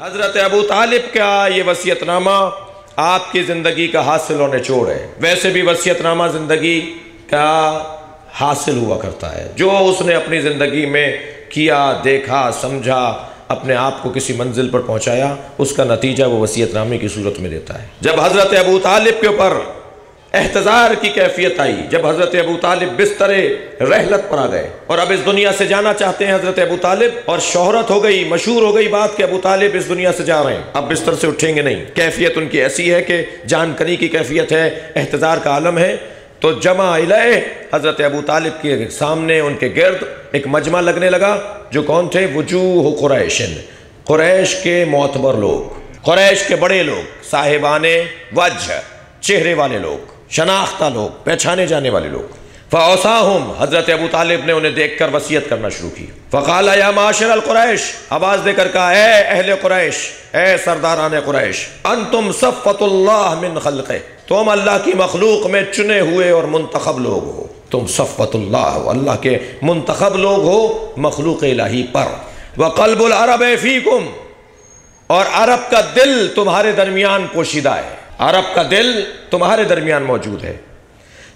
حضرت ابو طالب کا یہ وصیت نامہ آپ کی زندگی کا حاصل و نچوڑ ہے۔ ویسے بھی وصیت نامہ زندگی کا حاصل ہوا کرتا ہے، جو اس نے اپنی زندگی میں کیا، دیکھا، سمجھا، اپنے آپ کو کسی منزل پر پہنچایا، اس کا نتیجہ وہ وصیت نامے کی صورت میں دیتا ہے۔ جب حضرت ابو طالب کے اوپر احتضار کی کیفیت آئی، جب حضرت ابو طالب بستر رحلت پر آ گئے اور اب اس دنیا سے جانا چاہتے ہیں حضرت ابو طالب، اور شہرت ہو گئی، مشہور ہو گئی بات کہ ابو طالب اس دنیا سے جا رہے ہیں، اب بستر سے اٹھیں گے نہیں، کیفیت ان کی ایسی ہے کہ جان کنی کی کیفیت ہے، احتضار کا عالم ہے، تو جمع الیہ حضرت ابو طالب کے سامنے ان کے گرد ایک مجمع لگنے لگا، جو کون تھے؟ وجوہ قریش، قریش کے معتبر لوگ، قریش کے بڑے لوگ، صاحبان وجہ، چہرے والے لوگ، شناختہ لوگ، پہچانے جانے والے لوگ۔ فاوصاہم، حضرت ابو طالب نے انہیں دیکھ کر وصیت کرنا شروع کی۔ فقال یا معاشر القریش، آواز دے کر کہا، اے اہل قریش، اے سرداران قریش، انتم صفوۃ اللہ من خلقہ، تم اللہ کی مخلوق میں چنے ہوئے اور منتخب لوگ ہو، تم صفوۃ اللہ ہو، اللہ کے منتخب لوگ ہو مخلوق الہی پر۔ وقلب العرب فیکم، اور عرب کا دل تمہارے درمیان پوشیدہ ہے، عرب کا دل تمہارے درمیان موجود ہے۔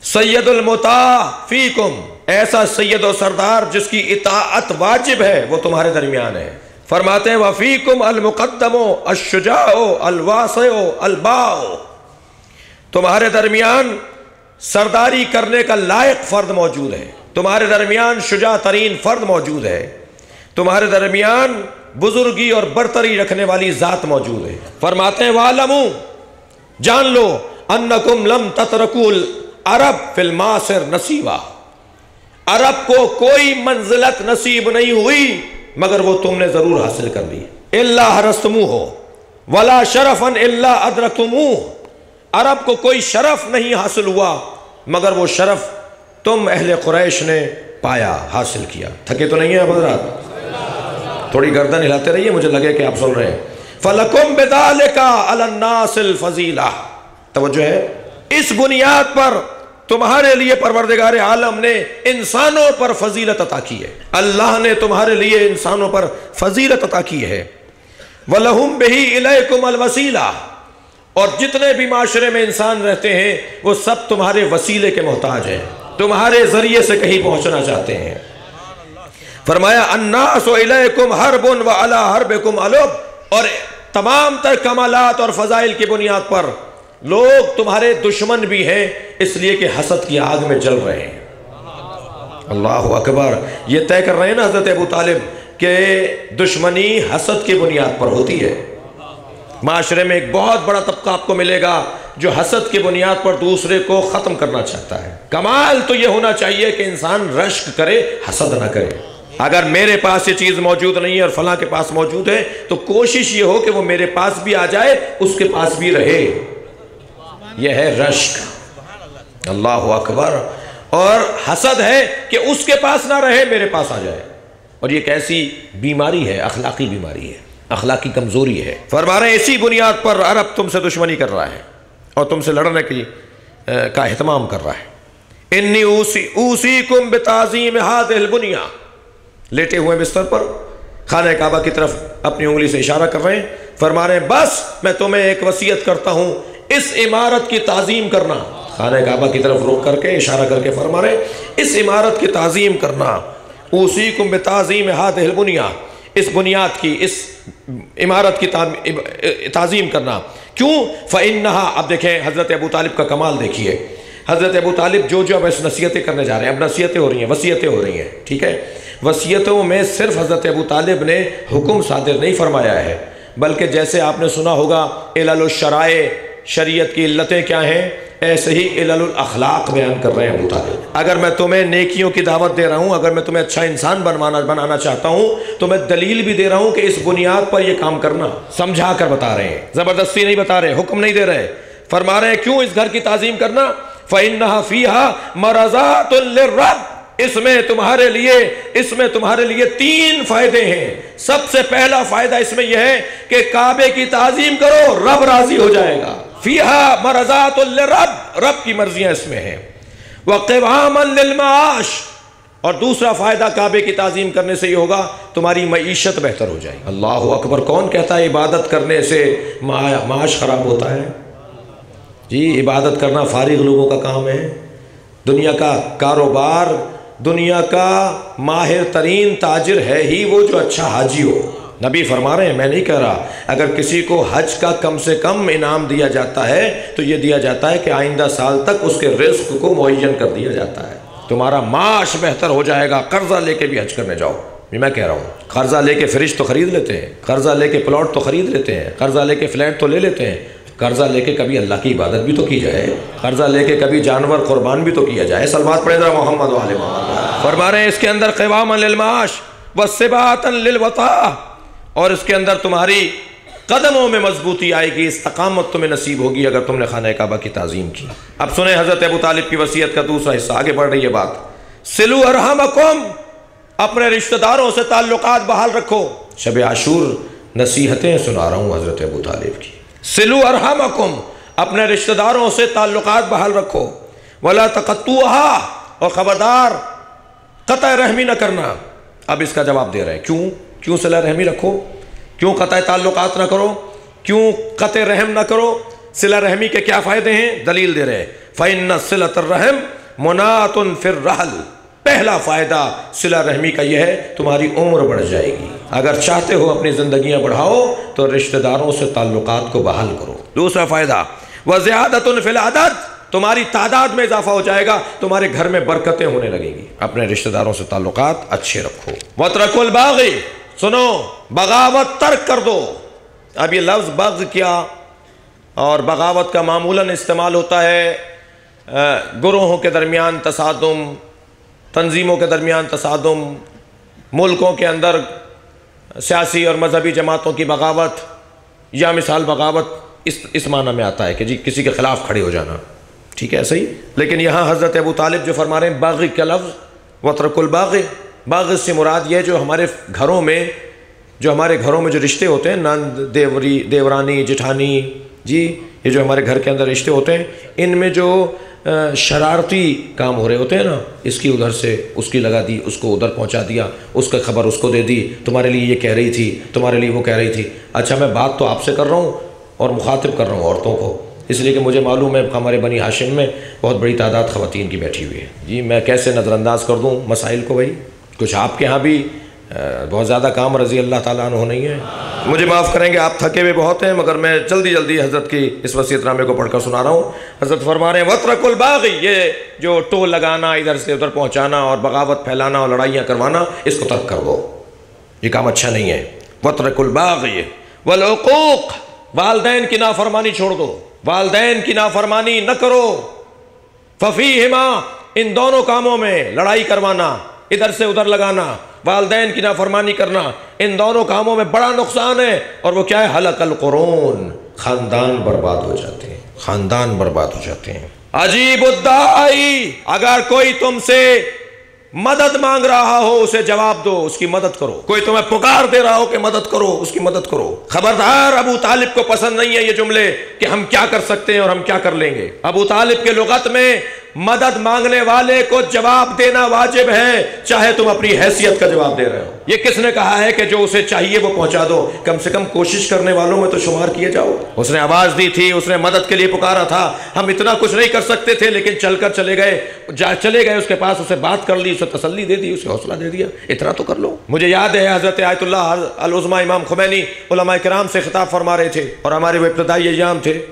سید المطاع فیکم، ایسا سید و سردار جس کی اطاعت واجب ہے وہ تمہارے درمیان ہے۔ فرماتے ہیں وفیکم المقدم الشجاع الواسع الباع، تمہارے درمیان سرداری کرنے کا لائق فرد موجود ہے، تمہارے درمیان شجاع ترین فرد موجود ہے، تمہارے درمیان بزرگی اور برتری رکھنے والی ذات موجود ہے۔ فرماتے ہیں وَعْلَمُوا، جان لو، انکم لم تترکوا العرب فی المعاصر نصیبا، عرب کو کوئی منزلت نصیب نہیں ہوئی مگر وہ تم نے ضرور حاصل کر لی۔ الا حرستموہ ولا شرفا الا ادرکتموہ، عرب کو کوئی شرف نہیں حاصل ہوا مگر وہ شرف تم اہل قریش نے پایا، حاصل کیا۔ تھکے تو نہیں ہیں حضرات؟ تھوڑی گردن ہلاتے رہیے، مجھے لگے کہ آپ سن رہے ہیں۔ فَلَكُمْ بِذَلِكَ عَلَى النَّاسِ الْفَضِيلَةِ، توجہ ہے، اس بنیاد پر تمہارے لیے پروردگار عالم نے انسانوں پر فضیلت عطا کی ہے، اللہ نے تمہارے لیے انسانوں پر فضیلت عطا کی ہے۔ وَلَهُمْ بِهِ إِلَيْكُمْ الْوَسِيلَةِ، اور جتنے بھی معاشرے میں انسان رہتے ہیں وہ سب تمہارے وسیلے کے محتاج ہیں، تمہارے ذریعے سے کہیں پہنچنا چاہتے ہیں۔ فرمایا الناس الیکم حرب وعلی حربکم علب، اور تمام تر کمالات اور فضائل کی بنیاد پر لوگ تمہارے دشمن بھی ہیں، اس لیے کہ حسد کی آگ میں جل رہے ہیں۔ اللہ اکبر، یہ طے کر رہے ہیں نا حضرت ابو طالب کہ دشمنی حسد کی بنیاد پر ہوتی ہے۔ معاشرے میں ایک بہت بڑا طبقہ آپ کو ملے گا جو حسد کی بنیاد پر دوسرے کو ختم کرنا چاہتا ہے۔ کمال تو یہ ہونا چاہیے کہ انسان رشک کرے، حسد نہ کرے۔ اگر میرے پاس یہ چیز موجود نہیں ہے اور فلاں کے پاس موجود ہے تو کوشش یہ ہو کہ وہ میرے پاس بھی آ جائے، اس کے پاس بھی رہے، یہ ہے رشک۔ اللہ اکبر۔ اور حسد ہے کہ اس کے پاس نہ رہے، میرے پاس آ جائے، اور یہ کیسی بیماری ہے؟ اخلاقی بیماری ہے، اخلاقی کمزوری ہے۔ فرما رہے ہیں اسی بنیاد پر عرب تم سے دشمنی کر رہا ہے اور تم سے لڑنے کا اہتمام کر رہا ہے۔ انی اوصیکم بتعظیم ھذہ البنیہ، لیٹے ہوئے بستر پر خانہ کعبہ کی طرف اپنی انگلی سے اشارہ کر رہے ہیں، فرما رہے ہیں بس میں تمہیں ایک وصیت کرتا ہوں، اس عمارت کی تعظیم کرنا۔ خانہ کعبہ کی طرف رخ کر کے اشارہ کر کے فرما رہے ہیں اس عمارت کی تعظیم کرنا۔ اوصیکم بتعظیم ھذہ البنیہ، اس بنیاد کی، اس عمارت کی تعظیم کرنا۔ کیوں؟ فإنہا، اب دیکھیں حضرت ابو طالب کا کمال دیکھیے، حضرت ابو طالب جو اب اس نصیحتیں کرنے جا رہے ہیں، اب نصیحتیں ہو رہی ہیں، وصیتیں ہو رہی ہیں، ٹھیک ہے؟ وصیتوں میں صرف حضرت ابو طالب نے حکم صادر نہیں فرمایا ہے، بلکہ جیسے آپ نے سنا ہوگا علل الشرائع، شریعت کی علتیں کیا ہیں، ایسے ہی علل الاخلاق بیان کر رہے ہیں ابو طالب۔ اگر میں تمہیں نیکیوں کی دعوت دے رہا ہوں، اگر میں تمہیں اچھا انسان بنانا چاہتا ہوں تو میں دلیل بھی دے رہا ہوں کہ اس بنیاد پر یہ کام کرنا، سمجھا کر بتا رہے ہیں، زبردستی نہیں بتا رہے، حکم نہیں دے رہے۔ فرما رہے ہیں کیوں اس گھر کی تعظیم کرنا؟ فَإِنَّهَا فِيهَا مَرَضَاتٌ لِلرَّبِّ، اس میں تمہارے لیے 3 فائدے ہیں۔ سب سے پہلا فائدہ اس میں یہ ہے کہ کعبے کی تعظیم کرو، رب راضی ہو جائے گا۔ فیہا مرضات للرب، رب کی مرضیاں اس میں ہیں۔ وقواما للمعاش، اور دوسرا فائدہ کعبے کی تعظیم کرنے سے یہ ہوگا تمہاری معیشت بہتر ہو جائے گی۔ اللہ اکبر! کون کہتا ہے عبادت کرنے سے معاش خراب ہوتا ہے؟ جی عبادت کرنا فارغ لوگوں کا کام ہے۔ دنیا کا کاروبار، دنیا کا ماہر ترین تاجر ہے ہی وہ جو اچھا حاجی ہو۔ نبی فرما رہے ہیں، میں نہیں کہہ رہا، اگر کسی کو حج کا کم سے کم انعام دیا جاتا ہے تو یہ دیا جاتا ہے کہ آئندہ سال تک اس کے رزق کو معین کر دیا جاتا ہے، تمہارا معاش بہتر ہو جائے گا۔ قرضہ لے کے بھی حج کرنے جاؤ، میں کہہ رہا ہوں، قرضہ لے کے فریج تو خرید لیتے ہیں، قرضہ لے کے پلاٹ تو خرید لیتے ہیں، قرضہ لے کے فلیٹ تو لے لیتے ہیں، قرضہ لے کے کبھی اللہ کی عبادت بھی تو کی جائے، قرضہ لے کے کبھی جانور قربان بھی تو کیا جائے۔ سلوات پڑھیں ذرا محمد و آل محمد۔ فرما رہے ہیں اس کے اندر قواما للمعاش وثباتا للوطاء، اور اس کے اندر تمہاری قدموں میں مضبوطی آئے گی، استقامت تمہیں نصیب ہوگی اگر تم نے خانہ کعبہ کی تعظیم کی۔ اب سنیں حضرت ابو طالب کی وصیت کا دوسرا حصہ، آگے بڑھ رہی ہے بات۔ سلو ارحمکم، اپنے رشتہ داروں سے تعلقات بحال رکھو۔ شب عاشور نصیحتیں سنا رہا ہوں حضرت ابو طالب کی۔ سلو ارحمکم، اپنے رشتہ داروں سے تعلقات بحال رکھو۔ ولا تقطوها، اور خبردار قطع رحمی نہ کرنا۔ اب اس کا جواب دے رہے ہیں، کیوں صلہ رحمی رکھو، کیوں قطع تعلقات نہ کرو، کیوں قطع رحم نہ کرو؟ صلہ رحمی کے کیا فائدے ہیں؟ دلیل دے رہے ہیں، فإن صلۃ الرحم مناۃ فی الرحل۔ پہلا فائدہ صلہ رحمی کا یہ ہے تمہاری عمر بڑھ جائے گی۔ اگر چاہتے ہو اپنی زندگیاں بڑھاؤ تو رشتہ داروں سے تعلقات کو بحال کرو۔ دوسرا فائدہ وزیادۃ فی العدد، تمہاری تعداد میں اضافہ ہو جائے گا، تمہارے گھر میں برکتیں ہونے لگیں گی۔ اپنے رشتہ داروں سے تعلقات اچھے رکھو۔ وَاتْرَكُوا الْبَاغِ، سنو بغاوت ترک کر دو۔ اب یہ لفظ بغ کیا اور بغاوت کا معمولاً استعمال ہوتا ہے گروہوں کے درمیان تصادم، تنظیموں کے درمیان تصادم، ملکوں کے اندر سیاسی اور مذہبی جماعتوں کی بغاوت، یا مثال بغاوت اس معنی میں آتا ہے کہ جی کسی کے خلاف کھڑے ہو جانا، ٹھیک ہے صحیح۔ لیکن یہاں حضرت ابو طالب جو فرما رہے ہیں باغ کا لفظ، وَاتْرَكُوا الْبَاغِ، باغ سے مراد یہ جو ہمارے گھروں میں جو رشتے ہوتے ہیں، نند، دیورانی، جٹھانی، جی یہ جو ہمارے گھر کے اندر رشتے ہوتے ہیں، ان میں جو شرارتی کام ہو رہے ہوتے ہیں نا، اس کی ادھر سے اس کی لگا دی، اس کو ادھر پہنچا دیا، اس کا خبر اس کو دے دی، تمہارے لیے یہ کہہ رہی تھی، تمہارے لیے وہ کہہ رہی تھی۔ اچھا میں بات تو آپ سے کر رہا ہوں اور مخاطب کر رہا ہوں عورتوں کو، اس لیے کہ مجھے معلوم ہے ہمارے بنی ہاشم میں بہت بڑی تعداد خواتین کی بیٹھی ہوئی ہے۔ جی میں کیسے نظر انداز کر دوں مسائل کو؟ بھائی کچھ آپ کے ہاں بھی بہت زیادہ کام رضی اللہ تعالیٰ عنہ نہیں ہے، مجھے معاف کریں گے، آپ تھکے ہوئے بہت ہیں، مگر میں جلدی حضرت کی اس وصیت نامے کو پڑھ کر سنا رہا ہوں۔ حضرت فرما رہے ہیں وَاتْرَكُوا الْبَاغِ، یہ جو ٹول لگانا، ادھر سے ادھر پہنچانا اور بغاوت پھیلانا اور لڑائیاں کروانا، اس کو ترک کر دو، یہ کام اچھا نہیں ہے۔ وَاتْرَكُوا الْبَاغِ وَالْعُقُوقِ، والدین کی نافرمانی چھوڑ دو، والدین کی نافرمانی نہ کرو۔ فَفِيهِمَا، ان دونوں کاموں میں لڑائی کروانا، ادھر سے ادھر لگانا، والدین کی نافرمانی کرنا، ان دونوں کاموں میں بڑا نقصان ہے، اور وہ کیا ہے؟ حلق القرون، خاندان برباد ہو جاتے ہیں، خاندان برباد ہو جاتے ہیں۔ عجیب الداعی، اگر کوئی تم سے مدد مانگ رہا ہو اسے جواب دو، اس کی مدد کرو۔ کوئی تمہیں پکار دے رہا ہو کہ مدد کرو، اس کی مدد کرو۔ خبردار ابو طالب کو پسند نہیں ہے یہ جملے کہ ہم کیا کر سکتے ہیں اور ہم کیا کر لیں گے۔ ابو طالب کے لغت میں مدد مانگنے والے کو جواب دینا واجب ہے، چاہے تم اپنی حیثیت کا جواب دے رہے ہو۔ یہ کس نے کہا ہے کہ جو اسے چاہیے وہ پہنچا دو؟ کم سے کم کوشش کرنے والوں میں تو شمار کیے جاؤ۔ اس نے آواز دی تھی، اس نے مدد کے لیے پکارا تھا، ہم اتنا کچھ نہیں کر سکتے تھے لیکن چلے گئے اس کے پاس، اسے بات کر لی، اسے تسلی دے دی، اسے حوصلہ دے دیا، اتنا تو کر لو۔ مجھے یاد ہے حضرت آیت اللہ العظمیٰ امام خمینی علماء کرام سے خطاب فرما رہے تھے، اور ہمارے وہ ابتدائی ایام تھے،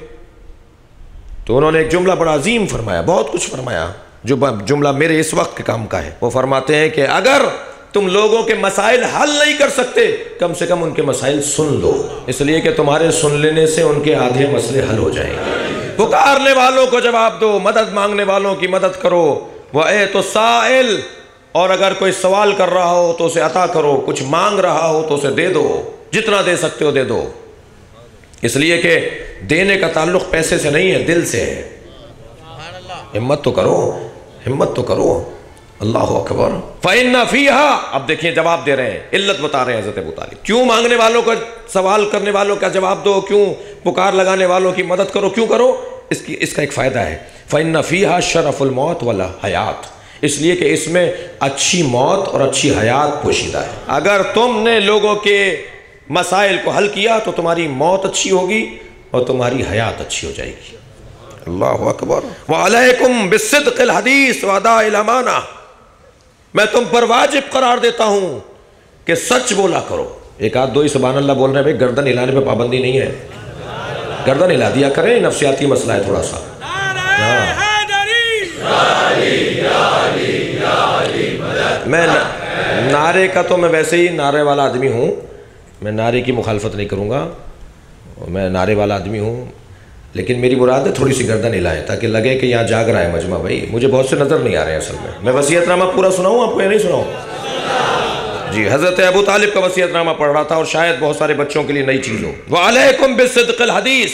تو انہوں نے ایک جملہ بڑا عظیم فرمایا، بہت کچھ فرمایا، جو جملہ میرے اس وقت کے کام کا ہے۔ وہ فرماتے ہیں کہ اگر تم لوگوں کے مسائل حل نہیں کر سکتے، کم سے کم ان کے مسائل سن لو، اس لیے کہ تمہارے سن لینے سے ان کے آدھے مسئلے حل ہو جائیں گے۔ پکارنے والوں کو جواب دو، مدد مانگنے والوں کی مدد کرو۔ وَأَيْتُ السَّائِلِ، اور اگر کوئی سوال کر رہا ہو تو اسے عطا کرو، کچھ مانگ رہا ہو تو اسے دے دو، جتنا دے سکتے ہو دے دو، اس لیے کہ دینے کا تعلق پیسے سے نہیں ہے، دل سے ہے۔ ہمت تو کرو، ہمت تو کرو، اللہ اکبر۔ فَإِنَّ فِيهَا، اب دیکھیں جواب دے رہے ہیں، علت بتا رہے ہیں حضرت ابو طالب، کیوں مانگنے والوں کا سوال کرنے والوں کا جواب دو، کیوں پکار لگانے والوں کی مدد کرو، کیوں کرو؟ اس کا ایک فائدہ ہے، فَإِنَّ فِيهَا شَرَفُ الْمَوْتِ وَالْحَيَاةِ، اس لیے کہ اس میں اچھی موت اور اچھی حیات پوشیدہ ہے۔ اگر تم نے لوگوں کے مسائل کو حل کیا تو تمہاری موت اچھی ہوگی اور تمہاری حیات اچھی ہو جائے گی۔ اللہ اکبر۔ وعلیکم بالصدق الحدیث واداء الامانہ، میں تم پر واجب قرار دیتا ہوں کہ سچ بولا کرو۔ ایک آدھ دو ہی سبحان اللہ بول رہے ہیں، بھائی گردن ہلانے پہ پابندی نہیں ہے، گردن ہلا دیا کریں، نفسیاتی مسئلہ ہے تھوڑا سا۔ میں نعرے کا تو میں ویسے ہی نعرے والا آدمی ہوں، میں نعرے کی مخالفت نہیں کروں گا، میں نعرے والا آدمی ہوں، لیکن میری مراد ہے تھوڑی سی گردن ہلائیں تاکہ لگے کہ یہاں جاگ رہا ہے مجمع۔ بھائی مجھے بہت سے نظر نہیں آ رہے ہیں اصل میں وصیت نامہ پورا سناؤں آپ کو یا نہیں سناؤں؟ جی، حضرت ابو طالب کا وصیت نامہ پڑھ رہا تھا اور شاید بہت سارے بچوں کے لیے نئی چیز ہو۔ وعلیکم بالصدق الحدیث،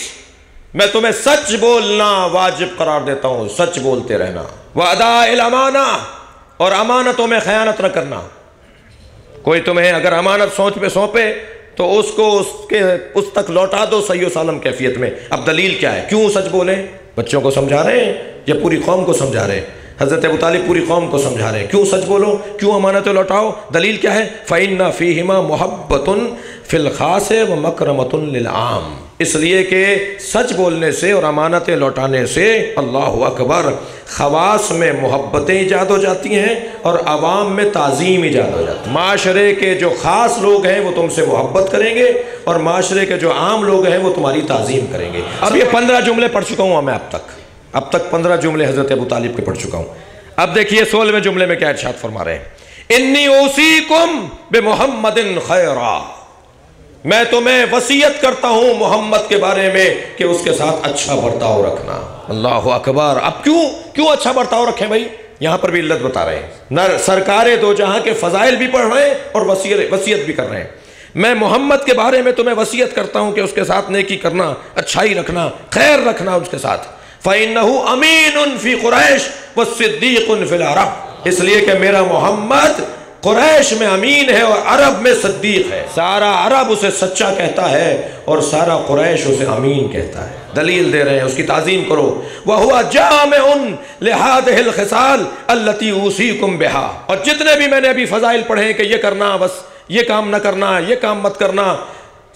میں تمہیں سچ بولنا واجب قرار دیتا ہوں، سچ بولتے رہنا۔ واداء الامانہ، اور امانتوں میں خیانت نہ کرنا۔ کوئی تمہیں اگر امانت سوچ پہ سونپے تو اس کو اس تک لوٹا دو صحیح و سالم کیفیت میں۔ اب دلیل کیا ہے؟ کیوں سچ بولیں؟ بچوں کو سمجھا رہے ہیں یا پوری قوم کو سمجھا رہے ہیں؟ حضرت ابو طالب پوری قوم کو سمجھا رہے ہیں کیوں سچ بولو، کیوں امانتیں لوٹاؤ۔ دلیل کیا ہے؟ فَإِنَّ فِيهِمَا مُحَبَّةٌ فِي الْخَاصِ وَمَكْرَمَةٌ لِلْعَامِ، اس لیے کہ سچ بولنے سے اور امانتیں لوٹانے سے اللہ اکبر خواص میں محبتیں ایجاد ہو جاتی ہیں اور عوام میں تعظیم ایجاد ہو جاتی ہے۔ معاشرے کے جو خاص لوگ ہیں وہ تم سے محبت کریں گے اور معاشرے کے جو عام لوگ ہیں وہ تمہاری تعظیم کریں گے۔ اب یہ 15 جملے پڑھ چکا ہوں میں اب تک 15 جملے حضرت ابو طالب کے پڑھ چکا ہوں۔ اب دیکھیے 16ویں جملے میں کیا ارشاد فرما رہے ہیں؟ انی اوصیکم بمحمد خیرا، میں تمہیں وصیت کرتا ہوں محمد کے بارے میں کہ اس کے ساتھ اچھا برتاؤ رکھنا۔ اللہ اکبر۔ اب کیوں اچھا برتاؤ رکھیں بھائی؟ یہاں پر بھی علت بتا رہے ہیں، سرکار دو جہاں کے فضائل بھی پڑھ رہے ہیں اور وصیت بھی کر رہے ہیں۔ میں محمد کے بارے میں تمہیں وصیت کرتا ہوں کہ اس کے ساتھ نیکی کرنا، اچھائی رکھنا، خیر رکھنا اس کے ساتھ۔ فَإِنَّهُ أَمِينٌ فِي قُرَيْشٍ وَالصِّدِّيقٌ فِي الْعَرَبِ، اس لیے کہ میرا محمد قریش میں امین ہے اور عرب میں صدیق ہے۔ سارا عرب اسے سچا کہتا ہے اور سارا قریش اسے امین کہتا ہے۔ دلیل دے رہے ہیں، اس کی تعظیم کرو۔ وَهُوَ جَامِعٌ لِهَذِهِ الْخِصَالِ الَّتِي أُوصِيكُمْ بِهَا، اور جتنے بھی میں نے ابھی فضائل پڑھے کہ یہ کرنا، بس یہ کام نہ کرنا، یہ کام مت کرنا،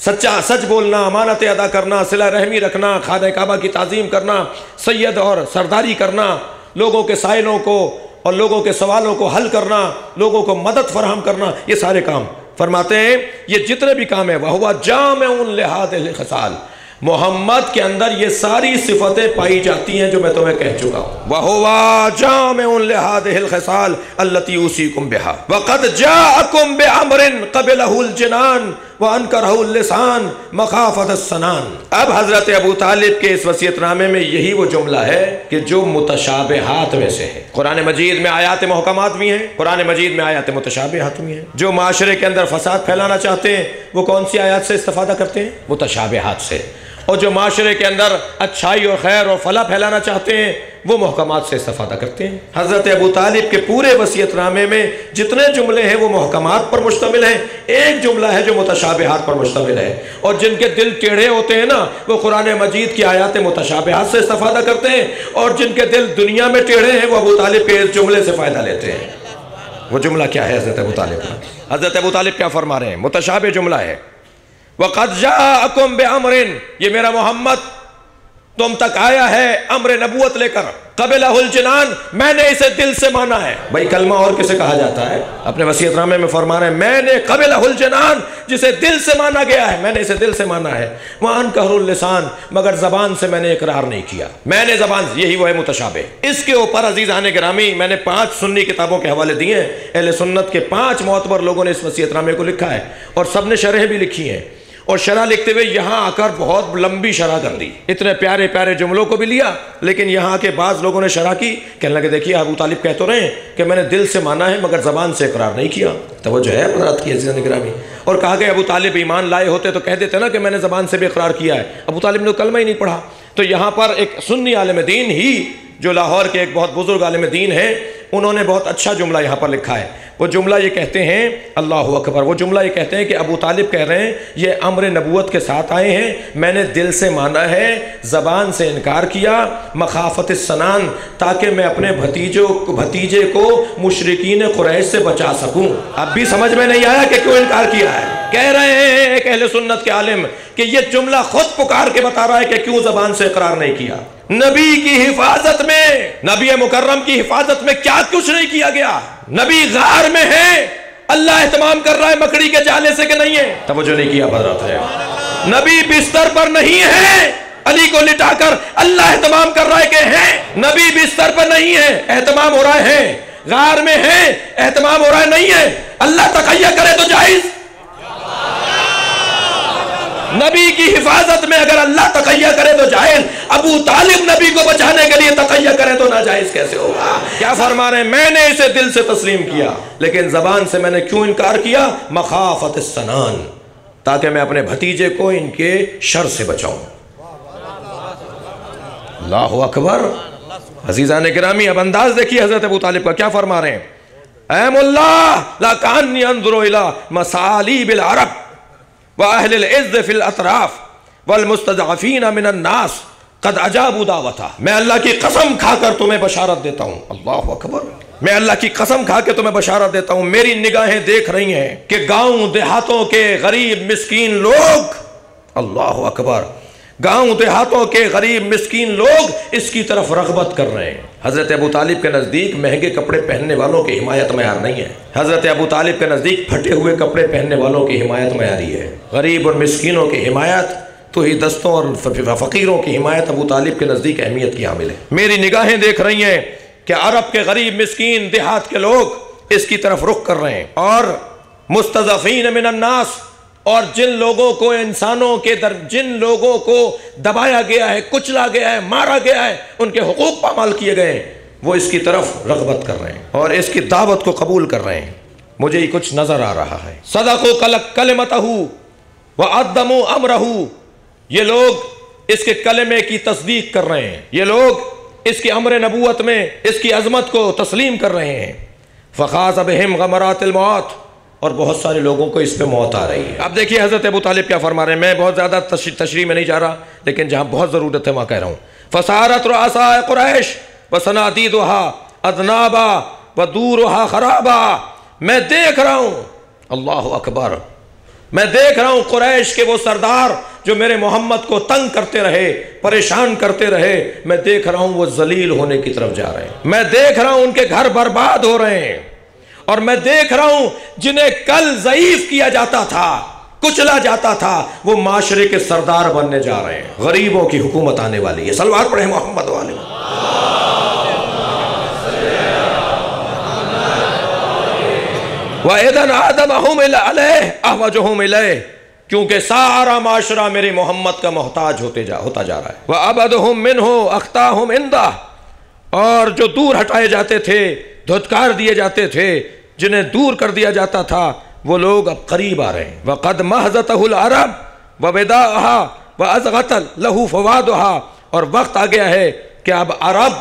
سچ بولنا، امانت ادا کرنا، صلہ رحمی رکھنا، خانہ کعبہ کی تعظیم کرنا، سید اور سرداری کرنا، لوگوں کے سائلوں کو اور لوگوں کے سوالوں کو حل کرنا، لوگوں کو مدد فراہم کرنا، یہ سارے کام فرماتے ہیں یہ جتنے بھی کام ہیں وَهُوَ جَامِعٌ لِهَذِهِ الْخِصَالِ، محمد کے اندر یہ ساری صفتیں پائی جاتی ہیں جو میں تمہیں کہہ چکا ہوں۔ وَهُوَ جَامِعٌ لِهَذِهِ الْخِصَالِ الَّتِي أُوصِيكُمْ بِهَا وَقَدْ جَاءَكُمْ بِأَمْرٍ قَبِلَهُ الْجِنَانُ وَأَنْكَرَهُ اللِّسَانُ مَخَافَةَ السَّنَانِ۔ اب حضرت ابو طالب کے اس وصیت نامے میں یہی وہ جملہ ہے کہ جو متشابہات میں سے ہے۔ قرآن مجید میں آیات محکمات بھی ہیں، قرآن مجید میں آیات متشابہات بھی ہیں۔ جو معاشرے کے اندر فساد پھیلانا چاہتے ہیں وہ کون سی آیات سے استفادہ کرتے ہیں؟ متشابہات سے۔ اور جو معاشرے کے اندر اچھائی اور خیر اور فلاح پھیلانا چاہتے ہیں وہ محکمات سے استفادہ کرتے ہیں۔ حضرت ابو طالب کے پورے وصیت نامے میں جتنے جملے ہیں وہ محکمات پر مشتمل ہیں، ایک جملہ ہے جو متشابہات پر مشتمل ہے، اور جن کے دل ٹیڑھے ہوتے ہیں نا وہ قرآن مجید کی آیات متشابہات سے استفادہ کرتے ہیں، اور جن کے دل دنیا میں ٹیڑھے ہیں وہ ابو طالب کے اس جملے سے فائدہ لیتے ہیں۔ وہ جملہ کیا ہے حضرت ابو طالب کا؟ حضرت ابو طالب کیا فرما رہے ہیں؟ متشابہ جملہ ہے، وَقَدْ جَاءَكُمْ بِأَمْرٍ، یہ میرا محمد تم تک آیا ہے امر نبوت لے کر، قَبِلَهُ الْجِنَانُ، میں نے اسے دل سے مانا ہے۔ بھائی کلمہ اور کسے کہا جاتا ہے؟ اپنے وصیت نامے میں فرما رہے ہیں میں نے قَبِلَهُ الْجِنَانُ، جسے دل سے مانا گیا ہے، میں نے اسے دل سے مانا ہے۔ وَأَنْكَرُ اللِّسَانُ، مگر زبان سے میں نے اقرار نہیں کیا، میں نے زبان سے، یہی وہ ہے متشابہ۔ اس کے اوپر عزیزان گرامی میں نے 5 سنی کتابوں کے حوالے دیے ہیں، اہل سنت کے 5 معتبر لوگوں نے اس وصیت نامے کو لکھا ہے اور سب نے شرح بھی لکھی ہیں، اور شرح لکھتے ہوئے یہاں آ کر بہت لمبی شرح کر دی، اتنے پیارے پیارے جملوں کو بھی لیا، لیکن یہاں کے بعض لوگوں نے شرح کی، کہنے لگے دیکھیے ابو طالب کہہ تو رہے ہیں کہ میں نے دل سے مانا ہے مگر زبان سے اقرار نہیں کیا۔ توجہ ہے حضرات کی عزیزان گرامی؟ اور کہا کہ ابو طالب ایمان لائے ہوتے تو کہہ دیتے نا کہ میں نے زبان سے بھی اقرار کیا ہے، ابو طالب نے کلمہ ہی نہیں پڑھا۔ تو یہاں پر ایک سنی عالم دین ہی جو لاہور کے ایک بہت بزرگ عالم دین ہیں، انہوں نے بہت اچھا جملہ یہاں پر لکھا ہے۔ وہ جملہ یہ کہتے ہیں، اللہ اکبر، وہ جملہ یہ کہتے ہیں کہ ابو طالب کہہ رہے ہیں یہ امر نبوت کے ساتھ آئے ہیں، میں نے دل سے مانا ہے، زبان سے انکار کیا، مخافت السنان، تاکہ میں اپنے بھتیجے کو مشرکین قریش سے بچا سکوں۔ اب بھی سمجھ میں نہیں آیا کہ کیوں انکار کیا ہے؟ کہہ رہے ہیں ایک اہل سنت کے عالم کہ یہ جملہ خود پکار کے بتا رہا ہے کہ کیوں زبان سے اقرار نہیں کیا۔ نبی کی حفاظت میں، نبی مکرم کی حفاظت میں کیا کچھ نہیں کیا گیا؟ نبی غار میں ہے، اللہ اہتمام کر رہا ہے مکڑی کے جالے سے کہ نہیں ہے؟ توجہ نہیں کیا حضرات ہے۔ نبی بستر پر نہیں ہے، علی کو لٹا کر اللہ اہتمام کر رہا ہے کہ ہیں۔ نبی بستر پر نہیں ہے، اہتمام ہو رہا ہے، غار میں ہے، اہتمام ہو رہا ہے، نہیں ہے، اللہ تقیہ کرے تو جائز۔ نبی کی حفاظت میں اگر اللہ تقیہ کرے تو جائز، ابو طالب نبی کو بچانے کے لیے تقیہ کرے تو ناجائز کیسے ہوگا؟ کیا فرما رہے ہیں؟ میں نے اسے دل سے تسلیم کیا، لیکن زبان سے میں نے کیوں انکار کیا؟ مخافت السنان، تاکہ میں اپنے بھتیجے کو ان کے شر سے بچاؤں۔ اللہ اکبر۔ عزیزان گرامی، اب انداز دیکھیے حضرت ابو طالب کا، کیا فرما رہے ہیں؟ اے مولا لا کانی انظر الی مسالیب العرب وَأَهْلِ الْعِزِّ فِي الْأَطْرَافِ وَالْمُسْتَضْعَفِينَ مِنَ النَّاسِ قَدْ أَجَابُوا دَعْوَتَهَا۔ میں اللہ کی قسم کھا کر تمہیں بشارت دیتا ہوں، اللہ اکبر، میں اللہ کی قسم کھا کے تمہیں بشارت دیتا ہوں، میری نگاہیں دیکھ رہی ہیں کہ گاؤں دیہاتوں کے غریب مسکین لوگ، اللہ اکبر، گاؤں دیہاتوں کے غریب مسکین لوگ اس کی طرف رغبت کر رہے ہیں۔ حضرت ابو طالب کے نزدیک مہنگے کپڑے پہننے والوں کی حمایت معیار نہیں ہے، حضرت ابو طالب کے نزدیک پھٹے ہوئے کپڑے پہننے والوں کی حمایت معیاری ہے۔ غریب اور مسکینوں کی حمایت، تو ہی دستوں اور فقیروں کی حمایت ابو طالب کے نزدیک اہمیت کی حامل ہے۔ میری نگاہیں دیکھ رہی ہیں کہ عرب کے غریب مسکین دیہات کے لوگ اس کی طرف رخ کر رہے ہیں، اور مستضعفین من الناس، اور جن لوگوں کو انسانوں کے جن لوگوں کو دبایا گیا ہے، کچلا گیا ہے، مارا گیا ہے، ان کے حقوق پامال کیے گئے ہیں، وہ اس کی طرف رغبت کر رہے ہیں اور اس کی دعوت کو قبول کر رہے ہیں۔ مجھے یہ کچھ نظر آ رہا ہے۔ صدقوا کلمتہ وعدموا امرہ، یہ لوگ اس کے کلمے کی تصدیق کر رہے ہیں، یہ لوگ اس کی امر نبوت میں اس کی عظمت کو تسلیم کر رہے ہیں۔ فخاض بہم غمرات الموت، اور بہت سارے لوگوں کو اس پہ موت آ رہی ہے۔ اب دیکھیے حضرت ابو طالب کیا فرما رہے ہیں، میں بہت زیادہ تشریح میں نہیں جا رہا، لیکن جہاں بہت ضرورت ہے وہاں کہہ رہا ہوں۔ فصارت رؤساء قریش وصنادیدها اذنابا ودورها خرابا، میں دیکھ رہا ہوں، اللہ اکبر، میں دیکھ رہا ہوں قریش کے وہ سردار جو میرے محمد کو تنگ کرتے رہے، پریشان کرتے رہے، میں دیکھ رہا ہوں وہ ذلیل ہونے کی طرف جا رہے ہیں، میں دیکھ رہا ہوں ان کے گھر برباد ہو رہے ہیں، اور میں دیکھ رہا ہوں جنہیں کل ضعیف کیا جاتا تھا، کچلا جاتا تھا، وہ معاشرے کے سردار بننے جا رہے ہیں، غریبوں کی حکومت آنے والی ہے۔ صلوات پڑھیں محمد والے۔ وَإِذَنْ آدَمَهُمْ عَلَيْهِ أَحْوَجُهُمْ إِلَيْهِ، کیونکہ سارا معاشرہ میرے محمد کا محتاج ہوتا جا رہا ہے۔ وَأَبَدُهُمْ مِنْهُ أَخْتَاهُمْ عِنْدَهُ، اور جو دور ہٹائے جاتے تھے، دھتکار دیے جاتے تھے، جنہیں دور کر دیا جاتا تھا، وہ لوگ اب قریب آ رہے ہیں۔ وَقَدْ مَحْزَتَهُ الْعَرَبُ وَبِدَاءَهَا وَأَزْغَتَ لَهُ فَوَادُهَا، اور وقت آ گیا ہے کہ اب عرب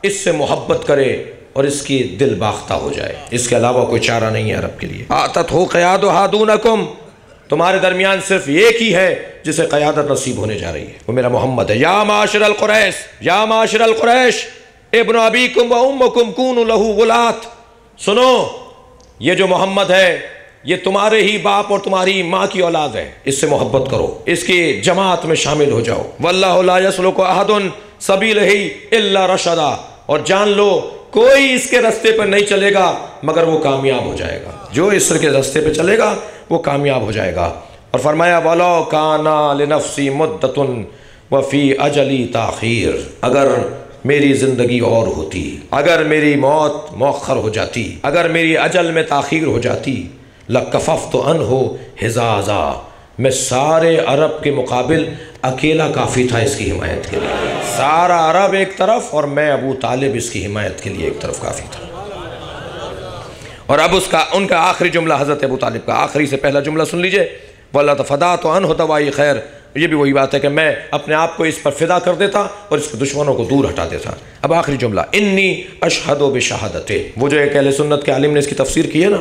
اس سے محبت کرے اور اس کی دل باختہ ہو جائے، اس کے علاوہ کوئی چارہ نہیں ہے عرب کے لیے۔ آتتہ قیادھا دونکم، تمہارے درمیان صرف ایک ہی ہے جسے قیادت نصیب ہونے جا رہی ہے، وہ میرا محمد ہے۔ یا معاشر القریش، یا معاشر القریش، ابن ابیکم و امکم کونوا لہ ولات، سنو، یہ جو محمد ہے یہ تمہارے ہی باپ اور تمہاری ماں کی اولاد ہے، اس سے محبت کرو، اس کی جماعت میں شامل ہو جاؤ۔ واللہ لا یسلک احد سبیلہ الا رشدا، اور جان لو کوئی اس کے رستے پر نہیں چلے گا مگر وہ کامیاب ہو جائے گا، جو اس کے رستے پہ چلے گا وہ کامیاب ہو جائے گا۔ اور فرمایا وَلَوْ كَانَ لِنَفْسِي مُدَّةٌ وَفِي أَجَلِي تَأْخِيرٌ، اگر میری زندگی اور ہوتی، اگر میری موت مؤخر ہو جاتی، اگر میری اجل میں تاخیر ہو جاتی، لَكَفَفْتُ عَنْهُ حِزَازًا، میں سارے عرب کے مقابل اکیلا کافی تھا اس کی حمایت کے لیے، سارا عرب ایک طرف اور میں ابو طالب اس کی حمایت کے لیے ایک طرف کافی تھا۔ اور اب ان کا آخری جملہ حضرت ابو طالب کا، آخری سے پہلا جملہ سن لیجئے، وَلَا فَدَاتُ عَنْهُ دَوَائِي خَيْرٍ یہ بھی وہی بات ہے کہ میں اپنے آپ کو اس پر فدا کر دیتا اور اس کے دشمنوں کو دور ہٹا دیتا۔ اب آخری جملہ، انی اشہد بشہادت، وہ جو ایک اہل سنت کے عالم نے اس کی تفسیر کی ہے نا،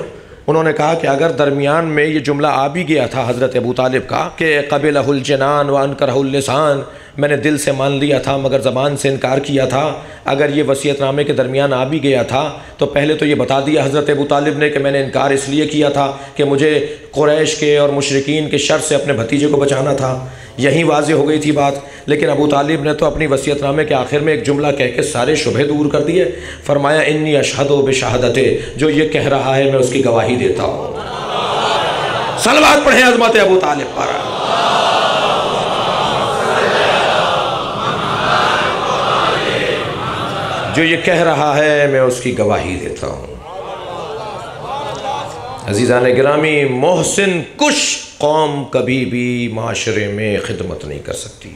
انہوں نے کہا کہ اگر درمیان میں یہ جملہ آ بھی گیا تھا حضرت ابو طالب کا کہ قبلہ الجنان وانکرہ اللسان، میں نے دل سے مان لیا تھا مگر زبان سے انکار کیا تھا، اگر یہ وصیت نامے کے درمیان آ بھی گیا تھا تو پہلے تو یہ بتا دیا حضرت ابو طالب نے کہ میں نے انکار اس لیے کیا تھا کہ مجھے قریش کے اور مشرکین کے شر سے اپنے بھتیجے کو بچانا تھا، یہیں واضح ہو گئی تھی بات۔ لیکن ابو طالب نے تو اپنی وصیت نامے کے آخر میں ایک جملہ کہہ کے سارے شبہے دور کر دیے، فرمایا انی اشہد بشہادت، جو یہ کہہ رہا ہے میں اس کی گواہی دیتا ہوں۔ صلوات پڑھیں عظمت ابو طالب پر۔ جو یہ کہہ رہا ہے میں اس کی گواہی دیتا ہوں۔ عزیزان گرامی، محسن کش قوم کبھی بھی معاشرے میں خدمت نہیں کر سکتی۔